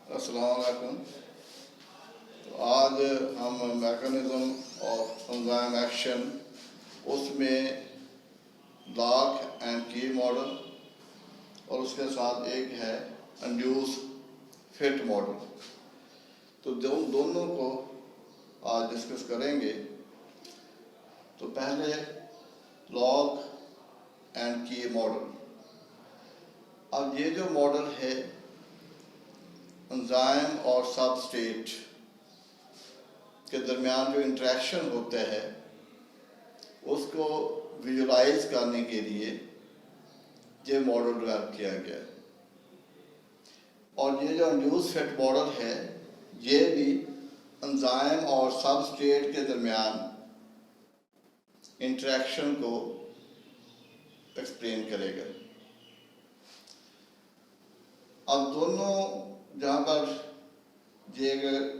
अस्सलाम वालेकुम। तो आज हम मैकेनिज्म ऑफ एंजाइम एक्शन उसमें लॉक एंड की मॉडल और उसके साथ एक है इंड्यूस फिट मॉडल, तो दोनों को आज डिस्कस करेंगे। तो पहले लॉक एंड की मॉडल। अब ये जो मॉडल है एंजाइम और सबस्ट्रेट के दरमियान जो इंटरेक्शन होता है उसको विजुलाइज करने के लिए ये मॉडल डेवलप किया गया है। और ये जो इंड्यूस फिट मॉडल है ये भी एंजाइम और सबस्ट्रेट के दरमियान इंटरेक्शन को एक्सप्लेन करेगा। अब दोनों जहाँ पर ये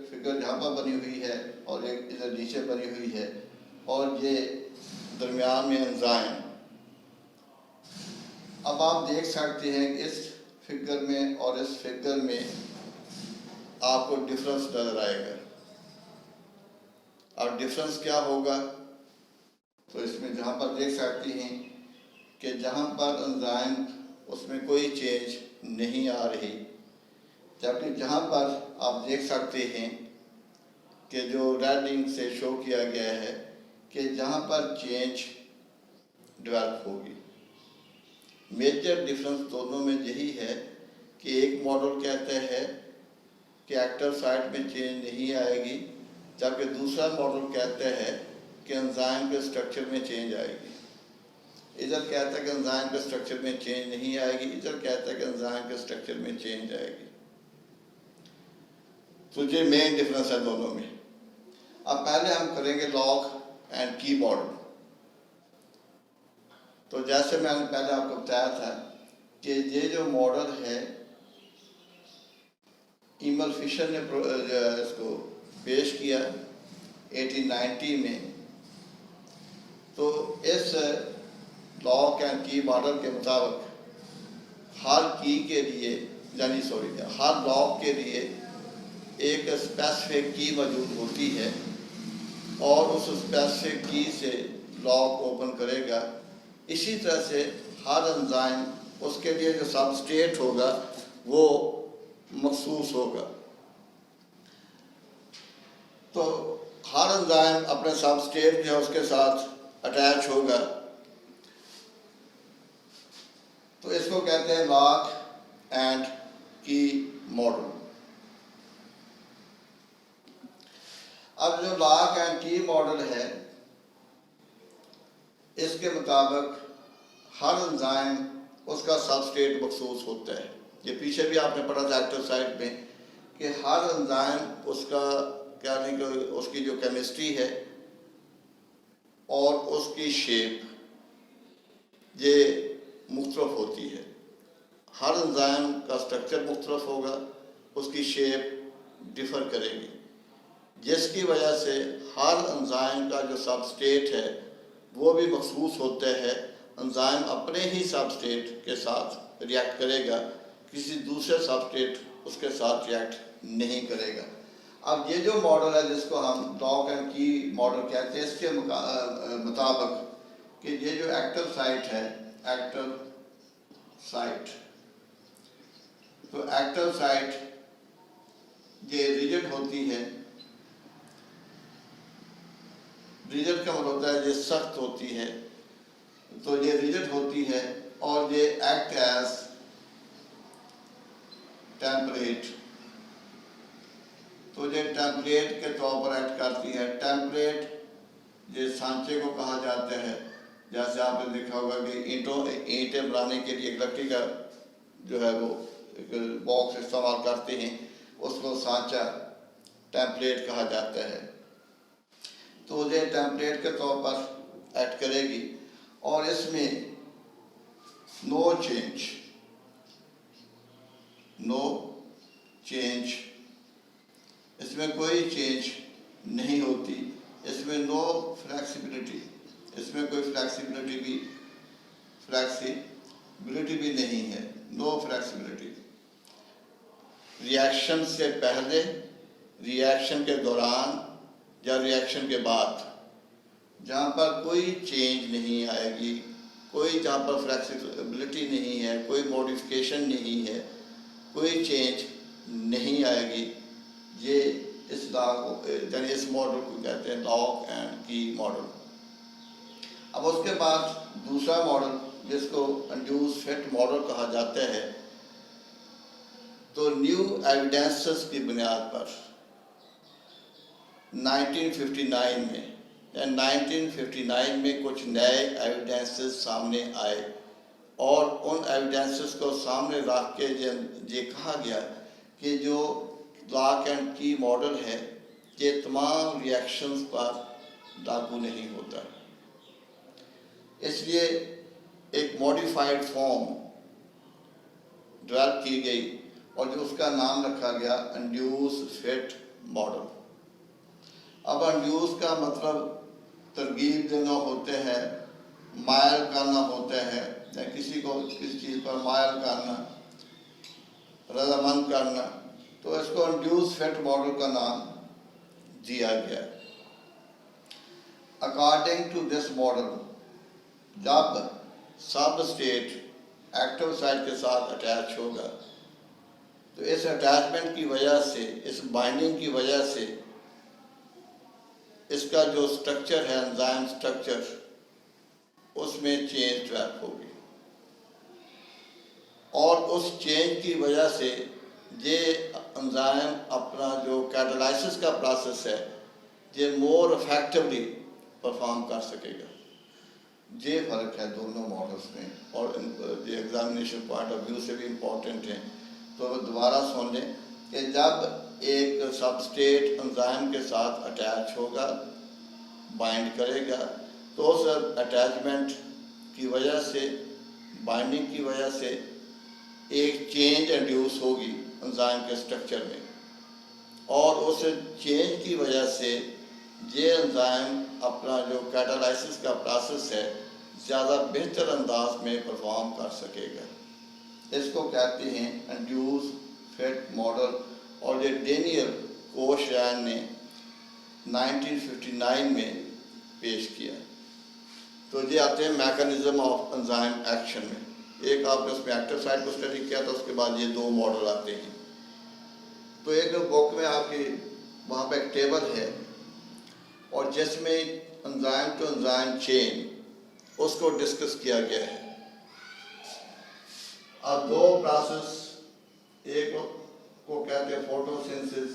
फिगर जहाँ पर बनी हुई है और एक इधर नीचे बनी हुई है और ये दरमियान में एंजाइम, अब आप देख सकते हैं कि इस फिगर में और इस फिगर में आपको डिफरेंस नजर आएगा। और डिफरेंस क्या होगा, तो इसमें जहाँ पर देख सकते हैं कि जहाँ पर एंजाइम उसमें कोई चेंज नहीं आ रही, जबकि जहाँ पर आप देख सकते हैं कि जो रेड इंक से शो किया गया है कि जहाँ पर चेंज डेवलप होगी। मेजर डिफरेंस दोनों में यही है कि एक मॉडल कहता है कि एक्टिव साइट में चेंज नहीं आएगी, जबकि दूसरा मॉडल कहता है कि एंजाइम के स्ट्रक्चर में चेंज आएगी। इधर कहता है कि एंजाइम के स्ट्रक्चर में चेंज नहीं आएगी, इधर कहता है कि एंजाइम के स्ट्रक्चर में चेंज आएगी। तो ये मेन डिफरेंस है दोनों में। अब पहले हम करेंगे लॉक एंड की मॉडल। तो जैसे मैंने पहले आपको बताया था कि ये जो मॉडल है इमल फिशर ने इसको पेश किया 1890 में। तो इस लॉक एंड की मॉडल के मुताबिक हर की के लिए हर लॉक के लिए एक स्पेसिफिक की मौजूद होती है और उस स्पेसिफिक की से लॉक ओपन करेगा। इसी तरह से हर एंजाइम उसके लिए जो सबस्ट्रेट होगा वो मखसूस होगा। तो हर एंजाइम अपने सबस्ट्रेट जो है उसके साथ अटैच होगा। तो इसको कहते हैं लॉक एंड की मॉडल। अब जो लॉक एंड की मॉडल है इसके मुताबिक हर एंजाइम उसका सबस्ट्रेट मखसूस होता है। ये पीछे भी आपने पढ़ा था एक्टिव साइट में कि हर एंजाइम उसका क्या नहीं कि उसकी जो केमिस्ट्री है और उसकी शेप ये मुख्तलिफ होती है। हर एंजाइम का स्ट्रक्चर मुख्तलिफ होगा, उसकी शेप डिफ़र करेगी, जिसकी वजह से हर एंजाइम का जो सबस्ट्रेट है वो भी मखसूस होता है। एंजाइम अपने ही सबस्ट्रेट के साथ रिएक्ट करेगा, किसी दूसरे सबस्ट्रेट उसके साथ रिएक्ट नहीं करेगा। अब ये जो मॉडल है जिसको हम लॉक एंड की मॉडल कहते हैं, इसके मुताबिक कि ये जो एक्टिव साइट है, एक्टिव साइट, तो एक्टिव साइट ये रिजिड होती है। रिजिड का मतलब होता है ये सख्त होती है, तो ये रिजिड होती है और ये एक्ट एज टेम्परेट, तो ये टेम्परेट के तौर पर एक्ट करती है। टेम्परेट ये सांचे को कहा जाता है। जैसे आपने देखा होगा कि ईंटें बनाने के लिए लकड़ी का जो है वो एक बॉक्स इस्तेमाल करते हैं, उसको सांचा टेम्पलेट कहा जाता है। तो ये टेम्पलेट के तौर पर एक्ट करेगी और इसमें नो चेंज, इसमें कोई चेंज नहीं होती। इसमें नो फ्लेक्सिबिलिटी, इसमें कोई फ्लेक्सिबिलिटी भी नहीं है, नो फ्लेक्सिबिलिटी। रिएक्शन से पहले, रिएक्शन के दौरान या रिएक्शन के बाद, जहाँ पर कोई चेंज नहीं आएगी, कोई जहाँ पर फ्लेक्सिबिलिटी नहीं है, कोई मॉडिफिकेशन नहीं है, कोई चेंज नहीं आएगी, ये इस लॉ को यानी इस मॉडल को कहते हैं लॉक एंड की मॉडल। अब उसके बाद दूसरा मॉडल जिसको इंड्यूस फिट मॉडल कहा जाता है, तो न्यू एविडेंसेस की बुनियाद पर 1959 में या 1959 में कुछ नए एविडेंसेस सामने आए और उन एविडेंसेस को सामने रख के ये कहा गया कि जो लॉक एंड की मॉडल है ये तमाम रिएक्शंस पर लागू नहीं होता, इसलिए एक मॉडिफाइड फॉर्म डेवलप की गई और जो उसका नाम रखा गया इंड्यूस फिट मॉडल। अब इंड्यूस का मतलब तरगीब देना होते हैं, मायल करना होता है, या किसी को किसी चीज़ पर मायल करना, रजामंद करना, तो इसको इंड्यूस फिट मॉडल का नाम दिया गया। अकॉर्डिंग टू दिस मॉडल, जब सब स्टेट एक्टिव साइट के साथ अटैच होगा तो इस अटैचमेंट की वजह से, इस बाइंडिंग की वजह से इसका जो स्ट्रक्चर है, एंजाइम स्ट्रक्चर, उसमें चेंज डेवलप होगी और उस चेंज की वजह से ये एंजाइम अपना जो कैटालाइसिस का प्रोसेस है ये मोर इफेक्टिवली परफॉर्म कर सकेगा। ये फ़र्क है दोनों मॉडल्स में और ये एग्जामिनेशन पॉइंट ऑफ व्यू से भी इम्पोर्टेंट है। तो दोबारा सुन लें कि जब एक सबस्टेट एंजाइम के साथ अटैच होगा, बाइंड करेगा, तो उस अटैचमेंट की वजह से, बाइंडिंग की वजह से एक चेंज इंड्यूस होगी एंजाइम के स्ट्रक्चर में और उस चेंज की वजह से ये एंजाइम अपना जो कैटालाइसिस का प्रोसेस है ज़्यादा बेहतर अंदाज में परफॉर्म कर सकेगा। इसको कहते हैं इंड्यूस फिट मॉडल और ये डेनियल कोशरैन ने 1959 में पेश किया। तो ये आते हैं मैकेनिज्म ऑफ एंजाइम एक्शन में। एक आपने उसमें एक्टिव साइट को स्टडी किया था, उसके बाद ये दो मॉडल आते हैं। तो एक बुक में आपकी वहाँ पे एक टेबल है और जिसमें एंजाइम टू एंजाइम चेन उसको डिस्कस किया गया है। अब दो प्रोसेस, एक को कहते हैं फोटोसिंथेसिस,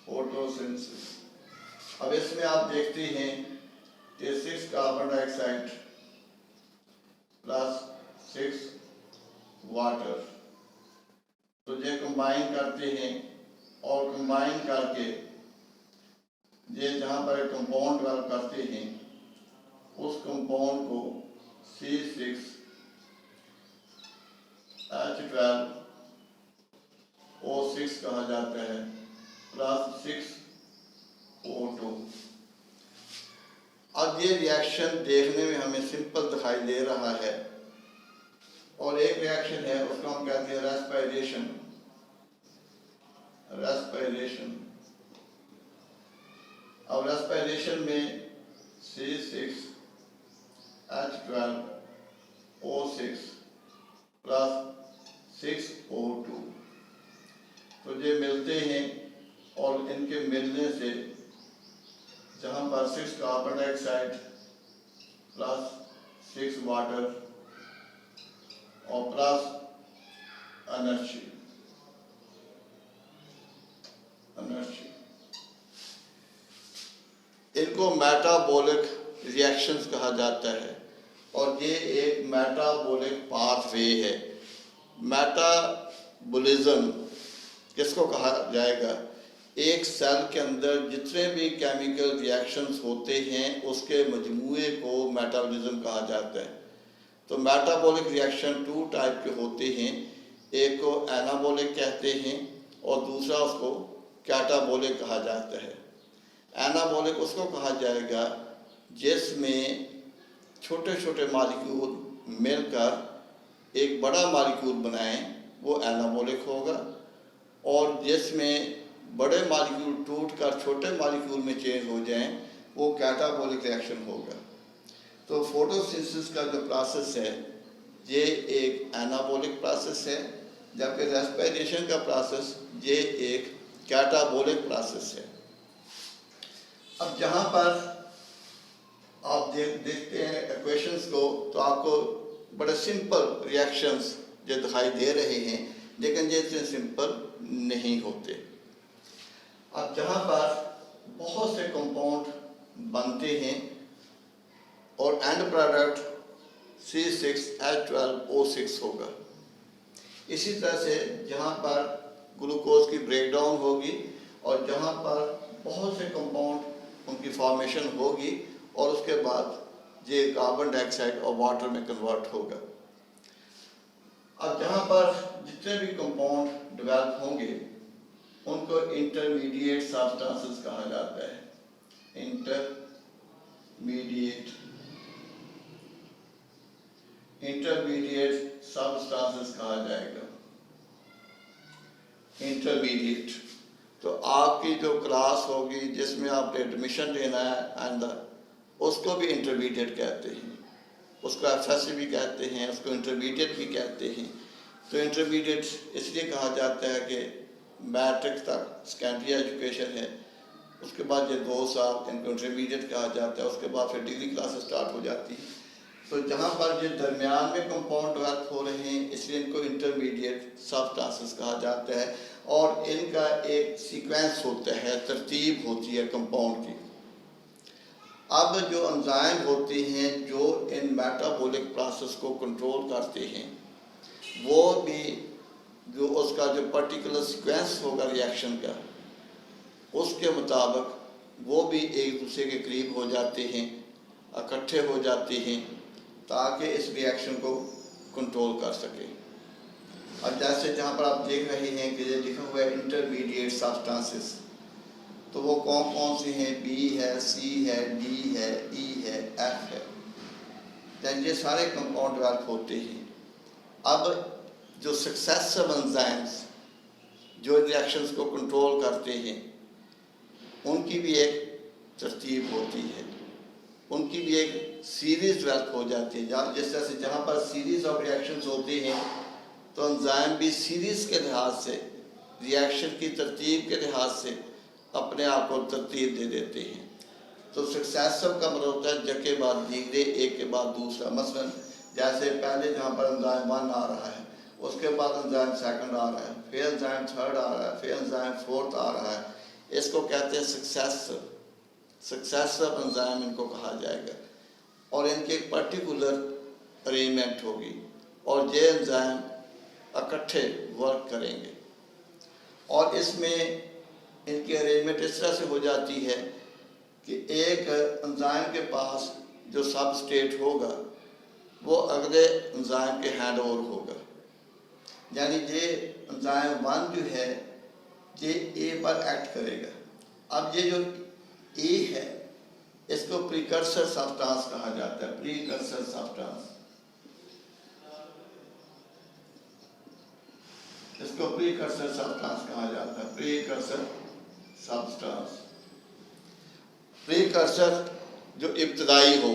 फोटोसिंथेसिस। अब इसमें आप देखते हैं कि 6 कार्बन डाइऑक्साइड प्लस 6 वाटर, तो ये कंबाइन करते हैं और कंबाइन करके ये जहाँ पर एक कंपाउंड डेवलप करते हैं उस कंपाउंड को C6H12O6 कहा जाता है प्लस 6O2। अब ये रिएक्शन देखने में हमें सिंपल दिखाई दे रहा है और एक रिएक्शन है उसको हम कहते हैं रेस्पिरेशन। अब रेस्पिरेशन में C6H12O6 प्लस 6O2, तो ये मिलते हैं और इनके मिलने से जहाँ पर 6 कार्बन डाइऑक्साइड प्लस 6 वाटर और प्लस एनर्जी, इनको मेटाबॉलिक रिएक्शंस कहा जाता है और ये एक मेटाबॉलिक पाथवे है। मेटाबॉलिज्म किसको कहा जाएगा? एक सेल के अंदर जितने भी केमिकल रिएक्शंस होते हैं उसके मजमूए को मेटाबॉलिज्म कहा जाता है। तो मेटाबॉलिक रिएक्शन 2 टाइप के होते हैं, एक को एनाबॉलिक कहते हैं और दूसरा उसको कैटाबॉलिक कहा जाता है। एनाबॉलिक उसको कहा जाएगा जिसमें छोटे छोटे मॉलिक्यूल मिलकर एक बड़ा मालिक्यूल बनाएं वो एनाबॉलिक होगा, और जिसमें बड़े मालिक्यूल टूट कर छोटे मालिक्यूल में चेंज हो जाएं वो कैटाबॉलिक रिएक्शन होगा। तो फोटोसिंथेसिस का जो प्रोसेस है ये एक एनाबॉलिक प्रोसेस है, जबकि रेस्पिरेशन का प्रोसेस ये एक कैटाबॉलिक प्रोसेस है। अब जहाँ पर आप देखते हैं इक्वेशंस को तो आपको बड़े सिंपल रिएक्शंस जो दिखाई दे रहे हैं, लेकिन ये इतने सिंपल नहीं होते। अब जहाँ पर बहुत से कंपाउंड बनते हैं और एंड प्रोडक्ट C6H12O6 होगा, इसी तरह से जहाँ पर ग्लूकोज की ब्रेकडाउन होगी और जहाँ पर बहुत से कंपाउंड उनकी फॉर्मेशन होगी और उसके बाद ये कार्बन डाइऑक्साइड और वाटर में कन्वर्ट होगा। अब जहाँ पर जितने भी कंपाउंड डेवलप होंगे उनको इंटरमीडिएट सब्सटेंसेस कहा जाता है। इंटरमीडिएट सब्सटेंसेस कहा जाएगा। इंटरमीडिएट तो आपकी जो क्लास होगी जिसमें आपने एडमिशन लेना है एंड उसको भी इंटरमीडिएट कहते हैं, उसको एफएससी भी कहते हैं, उसको इंटरमीडिएट भी कहते हैं। तो इंटरमीडिएट इसलिए कहा जाता है कि मैट्रिक तक सेकेंडरी एजुकेशन है, उसके बाद ये 2 साल इनको इंटरमीडिएट कहा जाता है, उसके बाद फिर डिग्री क्लासेस स्टार्ट हो जाती है। तो जहाँ पर ये दरमियान में कंपाउंड डेवलप हो रहे हैं इसलिए इनको इंटरमीडिएट सब्सटेंसेस कहा जाता है, और इनका एक सीक्वेंस होता है, तरतीब होती है कंपाउंड की। अब जो एंजाइम होते हैं जो इन मेटाबॉलिक प्रोसेस को कंट्रोल करते हैं वो भी जो उसका जो पर्टिकुलर सीक्वेंस होगा रिएक्शन का उसके मुताबिक वो भी एक दूसरे के करीब हो जाते हैं, इकट्ठे हो जाते हैं ताकि इस रिएक्शन को कंट्रोल कर सके। अब जैसे जहाँ पर आप देख रहे हैं कि ये लिखा हुआ है इंटरमीडिएट सब्सटेंसेस, तो वो कौन कौन से हैं? बी है, सी है, डी है, ई है, एफ है। दैन ये सारे कंपाउंड डेवलप होते हैं। अब जो सक्सेसिव एंजाइम्स जो रिएक्शंस को कंट्रोल करते हैं उनकी भी एक तरतीब होती है, उनकी भी एक सीरीज डेवलप हो जाती है। जहाँ जिस तरह से जहाँ पर सीरीज ऑफ रिएक्शंस होती हैं तो एंजाइम भी सीरीज के लिहाज से, रिएक्शन की तरतीब के लिहाज से अपने आप को तरतीब दे देते हैं। तो सक्सेसिव का मतलब होता है जब के बाद दीगरे, एक के बाद दूसरा। मसलन जैसे पहले जहाँ पर एंजाइम 1 आ रहा है, उसके बाद एंजाइम 2 आ रहा है, फिर एंजाइम 3 आ रहा है, फिर एंजाइम 4 आ रहा है, इसको कहते हैं सक्सेसिव एंजाइम इनको कहा जाएगा। और इनके एक पर्टिकुलर अरेंजमेंट होगी और ये एंजाइम इकट्ठे वर्क करेंगे, और इसमें इनकी अरेंजमेंट इस तरह से हो जाती है कि एक एंजाइम के पास जो सब स्टेट होगा वो अगले एंजाइम के हैंड ओवर होगा। यानी ये एंजाइम 1 जो है ये ए पर एक्ट करेगा। अब ये जो ए है इसको प्रीकर्सर सब्सटेंस कहा जाता है। प्रीकर्सर सब्सटेंस, इसको प्रीकर्सर सब्सटेंस कहा जाता है। प्रीकर्सर सब्सटेंस, प्रीकर्सर जो इब्तदाई हो,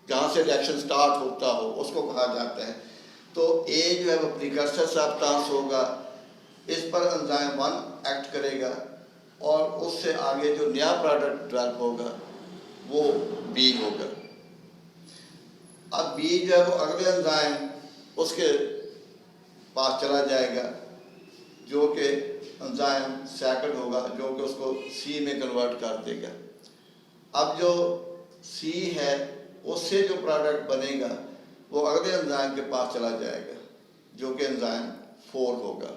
जहाँ से रिएक्शन स्टार्ट होता हो, उसको कहा जाता है। तो ए जो है वो प्रीकर्सर सब्सटेंस होगा, इस पर एंजाइम 1 एक्ट करेगा और उससे आगे जो नया प्रोडक्ट डेवलप होगा वो बी होगा। अब बी जो है वो अगले एंजाइम उसके पास चला जाएगा जो कि एंजाइम 2 होगा, जो कि उसको सी में कन्वर्ट कर देगा। अब जो सी है उससे जो प्रोडक्ट बनेगा वो अगले एंजाइम के पास चला जाएगा जो कि एंजाइम 4 होगा।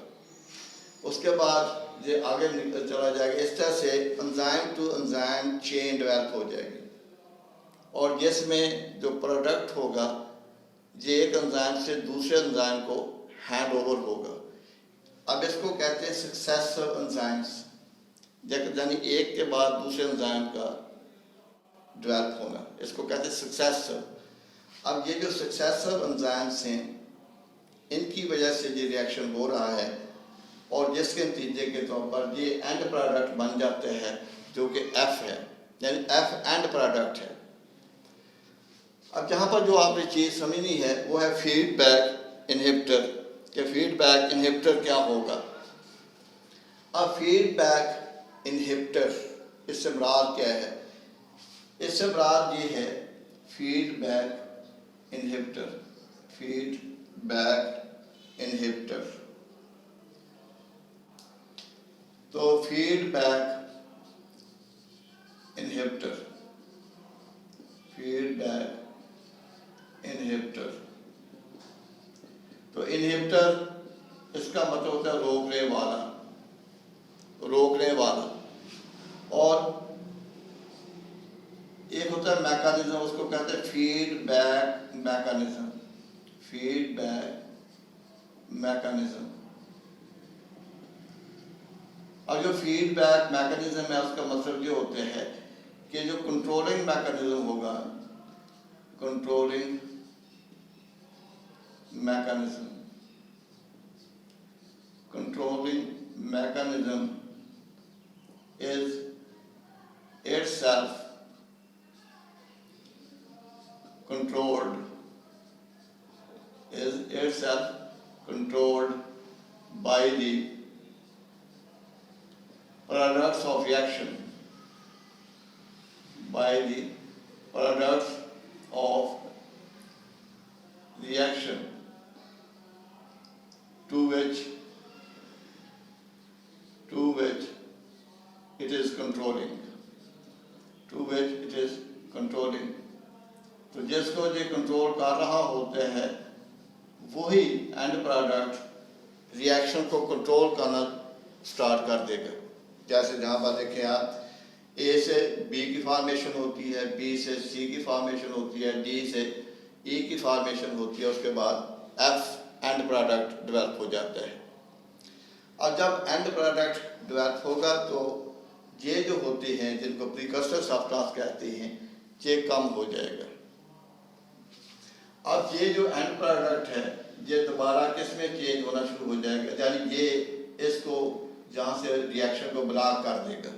उसके बाद ये आगे चला जाएगा। इस तरह से enzyme to enzyme chain develop हो जाएगी और जिसमें जो प्रोडक्ट होगा ये एक एंजाइम से दूसरे एंजाइम को हैंड ओवर होगा। अब इसको कहते हैं सक्सेसिव एंजाइम्स, यानी एक के बाद दूसरे एंजाइम का डेवलप होना, इसको कहते हैं सक्सेसिव। अब ये जो सक्सेसिव एंजाइम्स हैं इनकी वजह से ये रिएक्शन हो रहा है और जिसके नतीजे के तौर पर ये एंड प्रोडक्ट बन जाते हैं जो कि एफ है, यानी एफ एंड प्रोडक्ट है। अब जहाँ पर जो आपने चीज़ समझनी है वो है फीडबैक इनहिबिटर, कि फीडबैक इनहिबिटर क्या होगा। अब फीडबैक इनहिबिटर इससे मुराद क्या है? इससे मुराद ये है फीडबैक इनहिबिटर, फीडबैक इनहिबिटर। तो फीडबैक इनहिबिटर, फीडबैक इनहिबिटर, तो इनहिबिटर इसका मतलब होता है रोकने वाला, रोकने वाला। और एक होता है मैकेनिज्म, उसको कहते हैं फीडबैक मैकेनिज्म, फीडबैक मैकेनिज्म। और जो फीडबैक मैकेनिज्म है उसका मतलब ये होते हैं कि जो कंट्रोलिंग मैकेनिज्म होगा, controlling mechanism, controlling mechanism is itself controlled, is itself controlled by the products of reaction, by the products of reaction to which it is controlling, to which it is controlling। तो जिसको ये control कर रहा होते हैं वही and product reaction को control करना स्टार्ट कर देगा। जैसे जहाँ पर देखें आप, ए से बी की फॉर्मेशन होती है, बी से सी की फॉर्मेशन होती है, डी से ई की फॉर्मेशन होती है, उसके बाद एफ एंड प्रोडक्ट डेवलप हो जाता है। और जब एंड प्रोडक्ट डेवलप होगा तो ये जो होते हैं जिनको प्रीकर्सर सब्सटेंस कहते हैं ये कम हो जाएगा। अब ये जो एंड प्रोडक्ट है ये दोबारा किस में चेंज होना शुरू हो जाएगा, यानी ये इसको जहाँ से रिएक्शन को ब्लॉक कर देगा।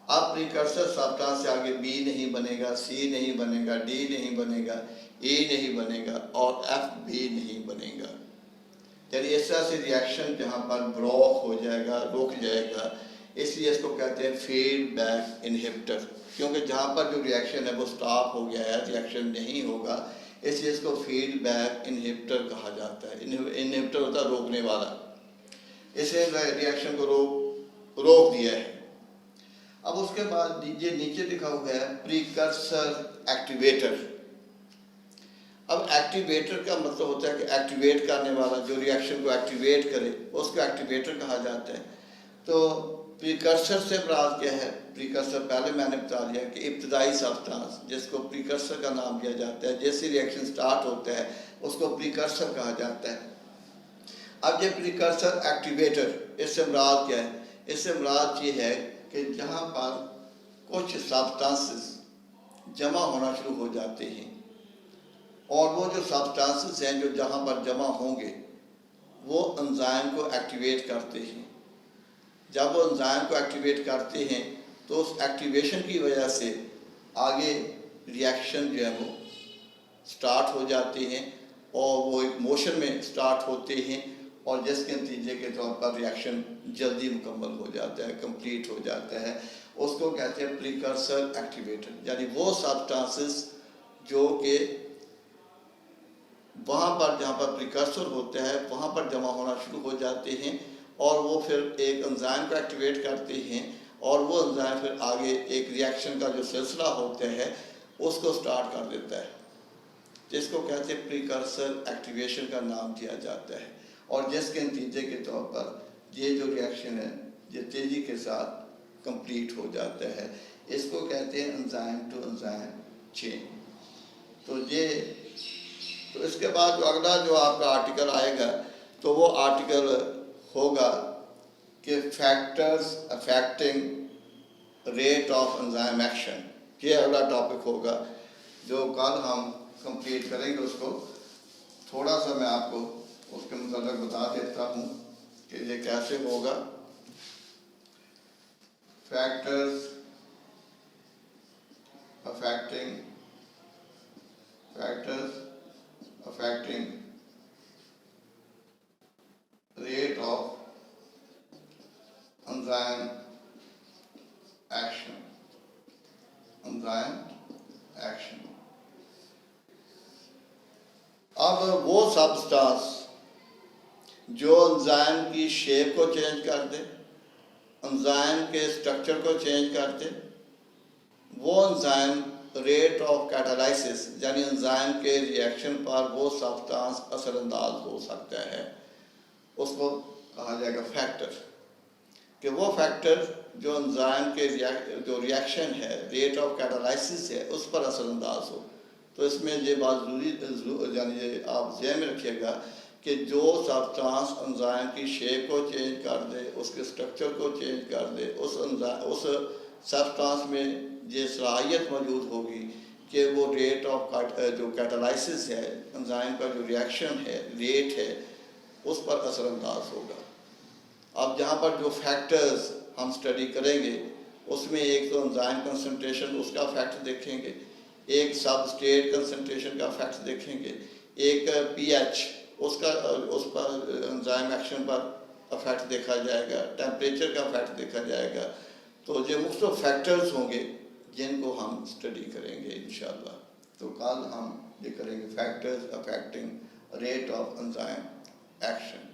अब प्रीकर्सर सब्सटेंस से आगे बी नहीं बनेगा, सी नहीं बनेगा, डी नहीं बनेगा, ई नहीं बनेगा और एफ भी नहीं बनेगा। यानी इस तरह से रिएक्शन जहाँ पर ब्लॉक हो जाएगा, रुक जाएगा, इसलिए इसको कहते हैं फीडबैक इनहिबिटर। क्योंकि जहाँ पर जो रिएक्शन है वो स्टॉप हो गया है, रिएक्शन नहीं होगा, इसलिए इसको फीडबैक इनहिबिटर कहा जाता है। इनहिबिटर होता है रोकने वाला, इसे रिएक्शन को रोक दिया है। अब उसके बाद ये नीचे लिखा हुआ है प्रीकर्सर एक्टिवेटर। अब एक्टिवेटर का मतलब होता है कि एक्टिवेट करने वाला, जो रिएक्शन को एक्टिवेट करे उसको एक्टिवेटर कहा जाता है। तो प्रीकर्सर से मुराद क्या है? प्रीकर्सर पहले मैंने बता दिया कि इब्तदाई सब्सटेंस जिसको प्रीकर्सर का नाम दिया जाता है, जैसे रिएक्शन स्टार्ट होता है उसको प्रीकर्सर कहा जाता है। अब ये प्रीकर्सर एक्टिवेटर, इससे मुराद क्या है? इससे मुराद ये है कि जहाँ पर कुछ सब्सटेंसेस जमा होना शुरू हो जाते हैं और वो जो सब्सटेंसेस हैं जो जहाँ पर जमा होंगे वो एंजाइम को एक्टिवेट करते हैं। जब वो एंजाइम को एक्टिवेट करते हैं तो उस एक्टिवेशन की वजह से आगे रिएक्शन जो है वो स्टार्ट हो जाते हैं और वो एक मोशन में स्टार्ट होते हैं और जिसके नतीजे के तौर पर रिएक्शन जल्दी मुकम्मल हो जाता है, कंप्लीट हो जाता है। उसको कहते हैं प्रीकर्सर एक्टिवेटर, यानी वो सब्सटेंसेस जो कि वहाँ पर जहाँ पर प्रीकर्सर होता है वहाँ पर जमा होना शुरू हो जाते हैं और वो फिर एक एंजाइम को एक्टिवेट करते हैं और वो एंजाइम फिर आगे एक रिएक्शन का जो सिलसिला होता है उसको स्टार्ट कर देता है, जिसको कहते हैं प्रीकर्सर एक्टिवेशन का नाम दिया जाता है। और जिसके नतीजे के तौर पर ये जो रिएक्शन है ये तेज़ी के साथ कंप्लीट हो जाता है। इसको कहते हैं एंजाइम टू एंजाइम चेन। तो इसके बाद जो अगला जो आपका आर्टिकल आएगा तो वो आर्टिकल होगा कि factors affecting rate of enzyme action. ये अगला टॉपिक होगा जो कल हम कंप्लीट करेंगे उसको। थोड़ा सा मैं आपको उसके मतलब बता देता हूँ कि ये कैसे होगा। Factors affecting rate of enzyme action। अब वो सब्सटेंस जो एंजाइम की शेप को चेंज कर दे, एंजाइम के स्ट्रक्चर को चेंज कर दे, वो एंजाइम रेट ऑफ कैटालाइसिस यानी एंजाइम के रिएक्शन पर वो सब्सटेंस असरअंदाज हो सकता है, उसको कहा जाएगा फैक्टर। कि वो फैक्टर जो एंजाइम के जो रिएक्शन है, रेट ऑफ कैटालाइसिस है, उस पर असरअंदाज हो। तो इसमें ये बात जरूरी यानी ये आप ज़हन में रखिएगा कि जो सब्सटेंस एंजाइम की शेप को चेंज कर दे, उसके स्ट्रक्चर को चेंज कर दे, उस सब्सटेंस में ये सलाहियत मौजूद होगी कि वो रेट ऑफ जो कैटालाइसिस है, एंजाइम का जो रिएक्शन है, रेट है, उस पर असरअंदाज होगा। अब जहाँ पर जो फैक्टर्स हम स्टडी करेंगे उसमें एक तो एंजाइम कंसंट्रेशन, उसका फैक्ट देखेंगे, एक सबस्ट्रेट कंसंट्रेशन का फैक्ट देखेंगे, एक पीएच उसका उस पर एंजाइम एक्शन पर अफेक्ट देखा जाएगा, टेम्परेचर का फैक्ट देखा जाएगा। तो ये मुख्तलिफ फैक्टर्स होंगे जिनको हम स्टडी करेंगे इंशाअल्लाह। तो कल हम ये करेंगे factors affecting rate of enzyme action.